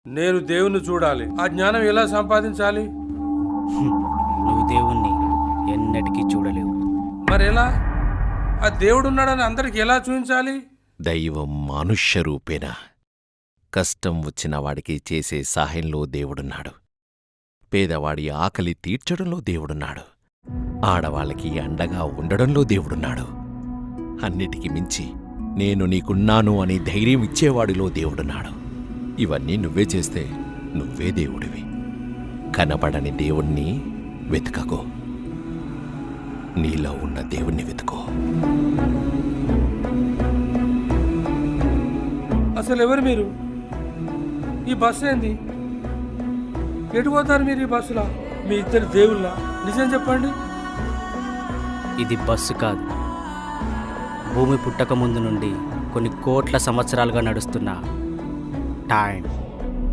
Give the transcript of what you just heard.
నేను దేవుణ్ణి చూడాలి. ఆ జ్ఞానం ఎలా సంపాదించాలి? నువ్వు దేవుణ్ణి ఎన్నటికీ చూడలేవు. మరెలా? ఆ దేవుడున్నాడని అందరికి ఎలా చూపించాలి? దైవం మనుష్య రూపేణ కష్టం వచ్చిన వాడికి చేసే సహాయంలో దేవుడున్నాడు. పేదవాడి ఆకలి తీర్చడంలో దేవుడున్నాడు. ఆడవాళ్ళకి అండగా ఉండడంలో దేవుడున్నాడు. అన్నిటికీ మించి నేను నీకున్నాను అని ధైర్యం ఇచ్చేవాడిలో దేవుడున్నాడు. ఇవన్నీ నువ్వే చేస్తే నువ్వే దేవుడివి. కనపడని దేవుణ్ణి వెతకకో, నీలో ఉన్న దేవుణ్ణి వెతుకో. అసలు ఎవరు మీరు? ఈ బస్సు ఏంది? ఎటు పోతారు మీరు ఈ బస్సులా? మీ ఇద్దరు దేవుళ్ళ? నిజం చెప్పండి. ఇది బస్సు కాదు, భూమి పుట్టక ముందు నుండి కొన్ని కోట్ల సంవత్సరాలుగా నడుస్తున్న టైం.